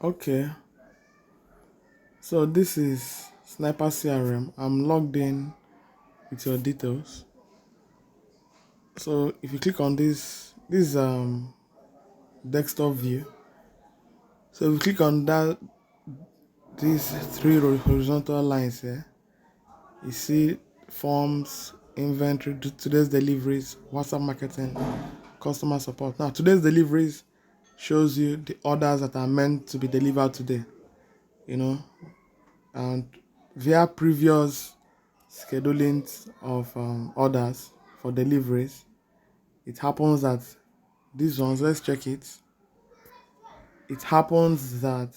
Okay, so this is Sniper CRM. I'm logged in with your details. So if you click on this desktop view, so if you click on that these three horizontal lines here, you see forms, inventory, today's deliveries, WhatsApp marketing, customer support. Now today's deliveries shows you the orders that are meant to be delivered today, you know, and via previous scheduling of orders for deliveries, it happens that these ones, let's check it. It happens that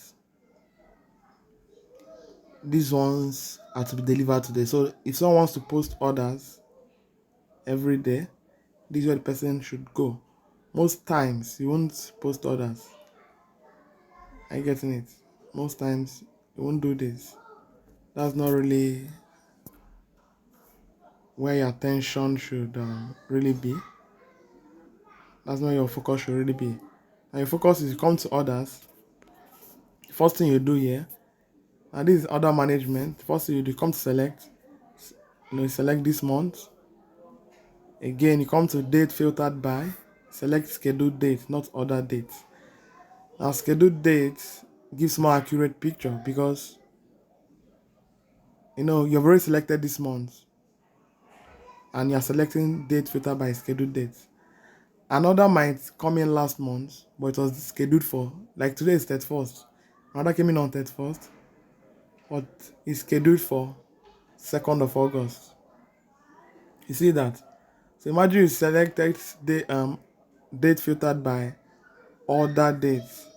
these ones are to be delivered today. So if someone wants to post orders every day, this is where the person should go. Most times you won't post orders. Are you getting it? Most times you won't do this. That's not really where your attention should really be. That's not where your focus should really be. And your focus is you come to orders. The first thing you do here, and this is order management. First thing you do, come to select. You select this month. Again, you come to date filtered by. Select scheduled date, not order date. Now, scheduled date gives more accurate picture because you've already selected this month and you're selecting date filtered by scheduled date. Another might come in last month, but it was scheduled for, like today is 31st. Another came in on 31st, but it's scheduled for 2nd of August. You see that? So imagine you selected the date filtered by order dates.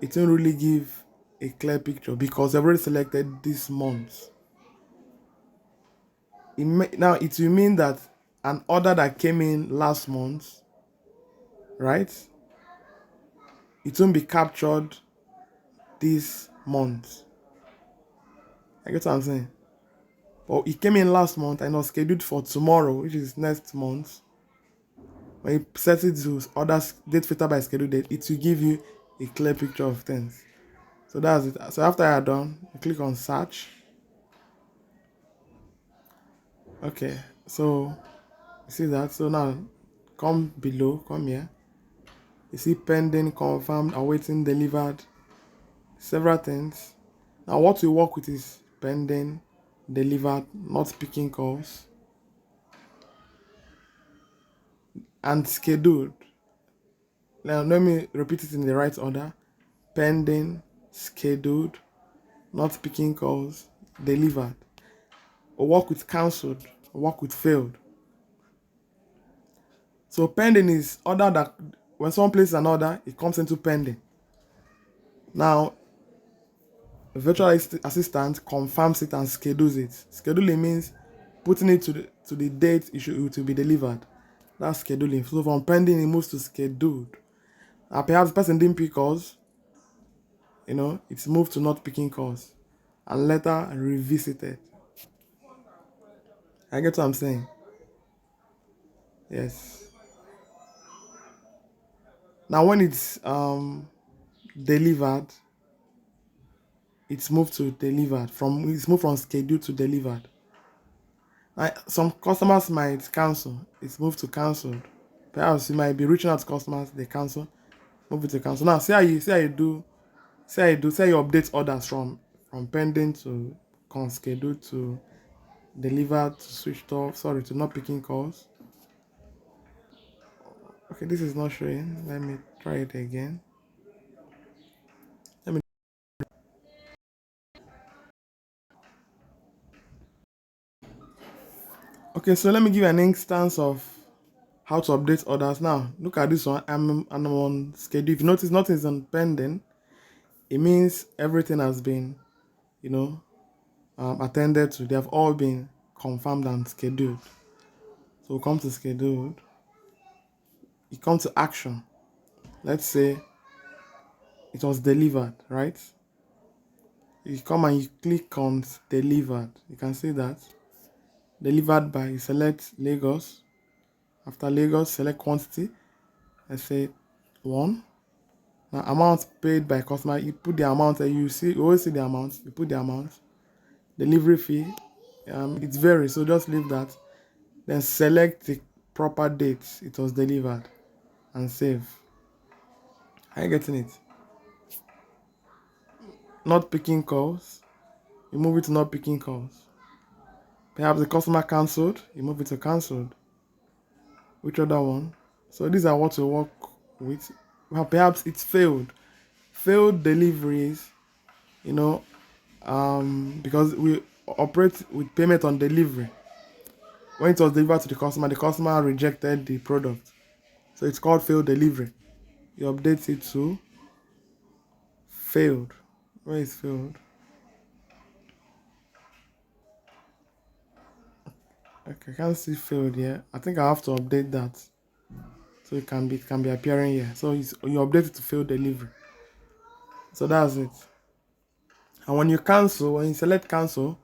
It won't really give a clear picture because I've already selected this month. Now it will mean that an order that came in last month, right? It won't be captured this month. I get what I'm saying. But it came in last month and was scheduled for tomorrow, which is next month. When you set it to order date filter by schedule date, it will give you a clear picture of things. So that's it. So after you're done, you click on search. Okay, so you see that. So now come below, come here. You see pending, confirmed, awaiting, delivered, several things. Now what we work with is pending, delivered, not picking calls, and scheduled. Now let me repeat it in the right order. Pending, scheduled, not picking calls, delivered. Or work with cancelled, or work with failed. So pending is order that when someone places an order, it comes into pending. Now, a virtual assistant confirms it and schedules it. Scheduling means putting it to the date it will be delivered. That's scheduling. So from pending, it moves to scheduled. Perhaps the person didn't pick calls, it's moved to not picking calls and later revisited. I get what I'm saying. Yes. Now when it's delivered, it's moved from scheduled to delivered. Some customers might cancel, it's moved to cancelled. Perhaps you might be reaching out to customers, they cancel, move it to cancel. Now say you update orders from pending to scheduled to delivered to switched off, to not picking calls. Okay, this is not showing. Let me try it again. Let me Okay, so let me give you an instance of how to update orders. Now, look at this one. I'm on schedule. If you notice nothing is on pending, it means everything has been, attended to. They have all been confirmed and scheduled. So we come to scheduled. You come to action. Let's say it was delivered, right? You come and you click on delivered. You can see that. Delivered by, you select Lagos. After Lagos, select quantity. Let's say 1. Now, amount paid by customer, you put the amount, and you always see the amount, you put the amount, delivery fee, it varies, so just leave that. Then select the proper date it was delivered and save. Are you getting it? Not picking calls, you move it to not picking calls. Perhaps the customer cancelled, you move it to cancelled. Which other one? So these are what we work with. Well, perhaps it's failed. Failed deliveries, you know, because we operate with payment on delivery. When it was delivered to the customer rejected the product. So it's called failed delivery. You update it to failed. Where is failed? Okay, I can't see failed here. I think I have to update that. So it can be appearing here. So you update it to failed delivery. So that's it. And when you select cancel,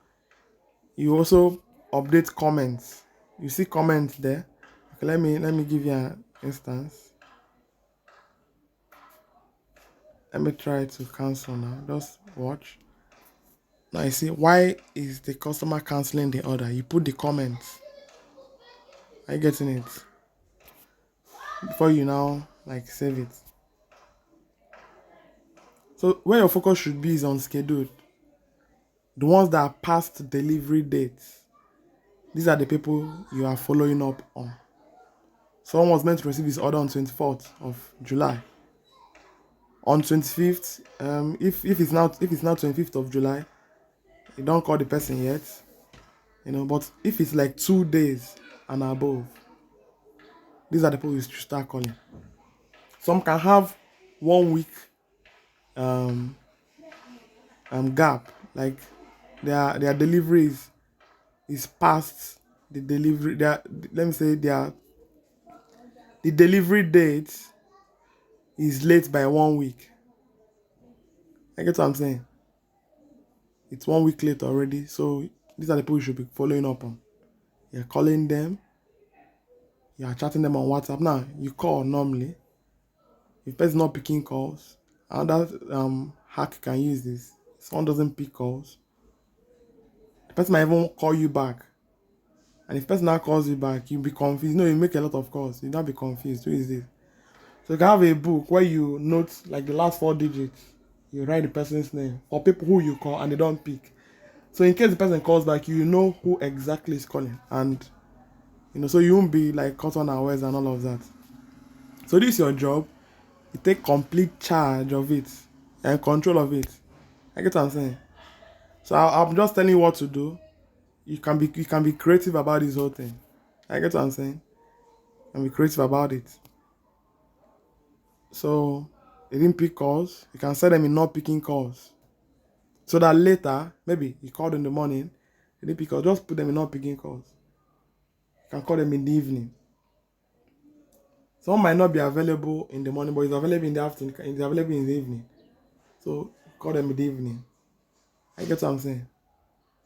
you also update comments. You see comments there. Okay, let me give you an instance. Let me try to cancel now. Just watch. Now you see why is the customer canceling the order? You put the comments. Are you getting it? Before you now like save it. So where your focus should be is on schedule. The ones that are past delivery dates. These are the people you are following up on. Someone was meant to receive his order on 24th of July. On 25th, if it's now 25th of July, you don't call the person yet, but if it's like 2 days and above, these are the people you should start calling. Some can have 1 week um, gap, like their deliveries is past the delivery. Let me say the delivery date is late by 1 week. I get what I'm saying. It's 1 week late already, so these are the people you should be following up on. You're calling them, you're chatting them on WhatsApp. Now you call normally. If person not picking calls, another hack you can use this. If someone doesn't pick calls, the person might even call you back. And if person now calls you back, you'll be confused. You make a lot of calls, you'll not be confused. Who is this? So you can have a book where you note like the last 4 digits. You write the person's name for people who you call and they don't pick. So in case the person calls back, you know who exactly is calling. And so you won't be like caught unawares and all of that. So this is your job. You take complete charge of it and control of it. I get what I'm saying. So I'm just telling you what to do. You can be creative about this whole thing. I get what I'm saying. And be creative about it. So they didn't pick calls. You can set them in not picking calls. So that later, maybe you called in the morning, they didn't pick calls. Just put them in not picking calls. You can call them in the evening. Someone might not be available in the morning, but it's available in the afternoon. It's available in the evening. So call them in the evening. I get what I'm saying.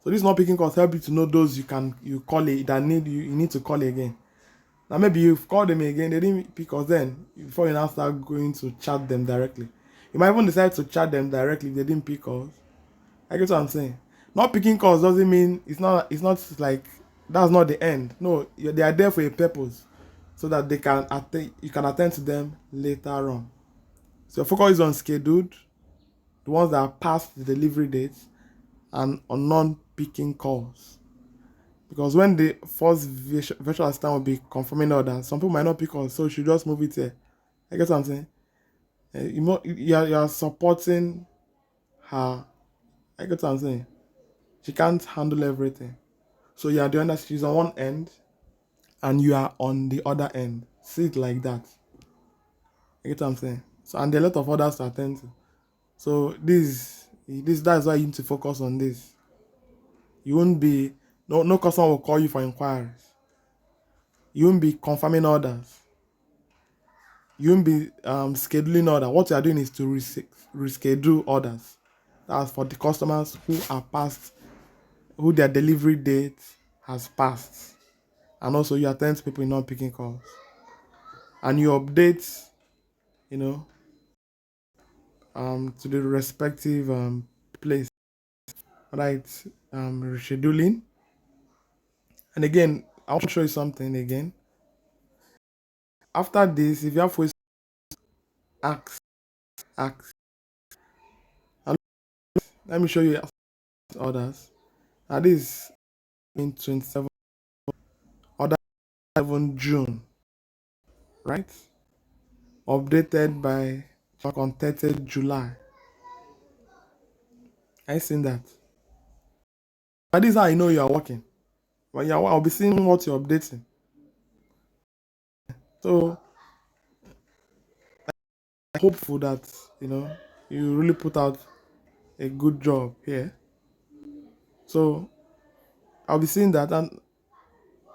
So this not picking calls help you to know those you call it that you need to call again. Now maybe you've called them again, they didn't pick us, then before you now start going to chat them directly. You might even decide to chat them directly if they didn't pick calls. I get what I'm saying. Not picking calls doesn't mean it's not like that's not the end. No, they are there for a purpose, so that you can attend to them later on. So your focus is on scheduled, the ones that are past the delivery dates, and on non-picking calls. Because when the first virtual assistant will be confirming order, some people might not pick calls, so you should just move it here. I guess what I'm saying. You are supporting her. I get what I'm saying. She can't handle everything. So you are doing that. She's on one end and you are on the other end. See it like that. I get what I'm saying. So and there are a lot of others to attend to. So that's why you need to focus on this. You won't be no customer will call you for inquiries. You won't be confirming orders. You won't be scheduling order. What you are doing is to reschedule orders. That's for the customers who are past, who their delivery date has passed. And also you attend to people not picking calls. And you update, to the respective place, right? Rescheduling. And again, I want to show you something again. After this, if you have questions, ask, ask. And let me show you others. Now this in 27 other 7 June, right? Updated by on 30th July. I seen that. But this is how I know you are working. When you're, I'll be seeing what you're updating. So I'm hopeful that you really put out a good job here. So I'll be seeing that. And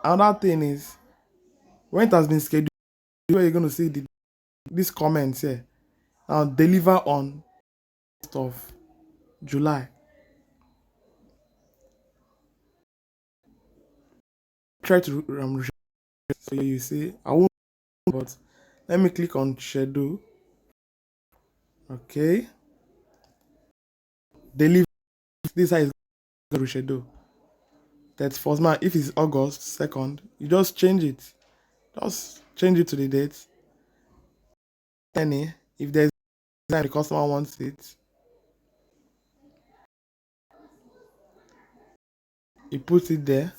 another thing is when it has been scheduled, where you're going to see these comments here. Now deliver on 1st of July. Try to so you see I won't, but let me click on schedule. Okay, deliver. This is how it's going to reschedule. That's first man. If it's August 2nd, you just change it. Just change it to the date. Any if there's the customer wants it, he puts it there.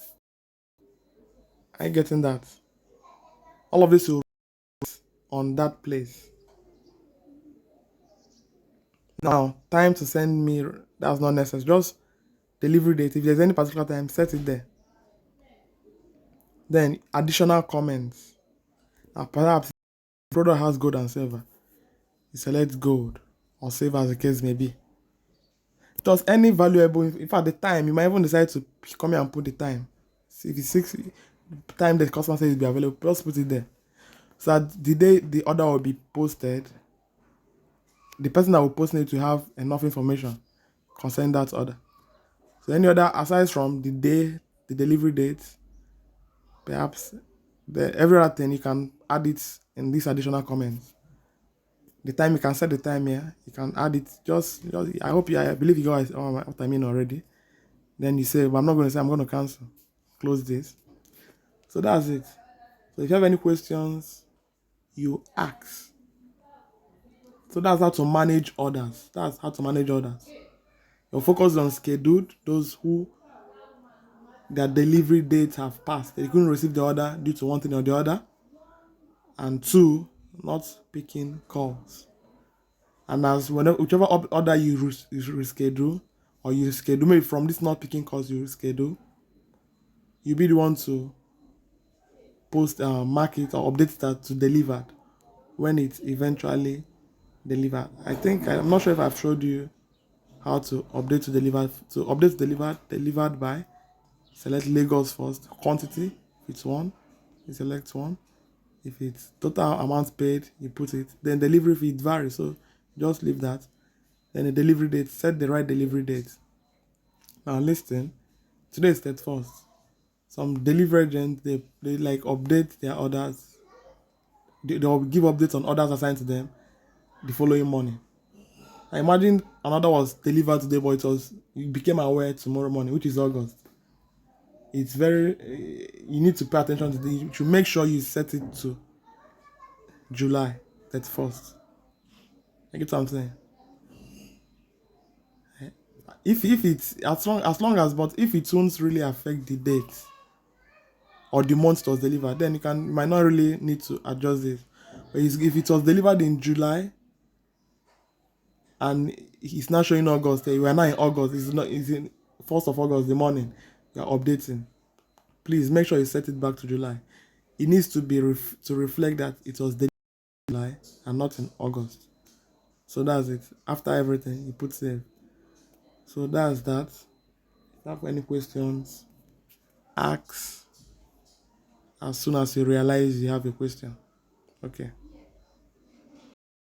I getting that. All of this will on that place. Now, time to send me, that's not necessary. Just delivery date. If there's any particular time, set it there. Then additional comments. Now, perhaps the product has gold and silver. You select gold or silver as the case may be. Just any valuable, in fact, the time, you might even decide to come here and put the time. See if it's 6 time the customer says it will be available, just put it there. So that the day the order will be posted, the person that will post it to have enough information concerning that order. So any other aside from the day, the delivery date, perhaps every other thing you can add it in these additional comments. The time you can set the time here, you can add it. Just I believe you guys what I mean already. Then you say, but I'm not going to say I'm going to cancel. Close this. So that's it. So if you have any questions, you ask. So that's how to manage orders. That's how to manage orders. You're focused on scheduled, those who their delivery dates have passed. They couldn't receive the order due to one thing or the other. And 2, not picking calls. And as whichever order you reschedule, or you schedule, maybe from this not picking calls you reschedule, you'll be the one to post, mark it or update that to delivered when it's eventually delivered. I'm not sure if I've showed you how to update to delivered. To update to delivered by, select Lagos first. Quantity, if it's 1, you select 1. If it's total amount paid, you put it. Then delivery fee, it varies, so just leave that. Then the delivery date, set the right delivery date. Now listen, today is 31st. Some delivery agents, they like update their orders. They'll give updates on orders assigned to them the following morning. I imagine another was delivered today, but you became aware tomorrow morning, which is August. It's you need to pay attention to this. You should make sure you set it to July 31st. I get what I'm saying. If it's as long as, but if it won't really affect the date or the month it was delivered, then you might not really need to adjust it. But if it was delivered in July and it's not showing August, we are now in August. It's in 1st of August, the morning you're updating. Please make sure you set it back to July. It needs to be to reflect that it was delivered in July and not in August. So that's it. After everything, you put save. So that's that. If you have any questions, ask as soon as you realize you have a question. Okay.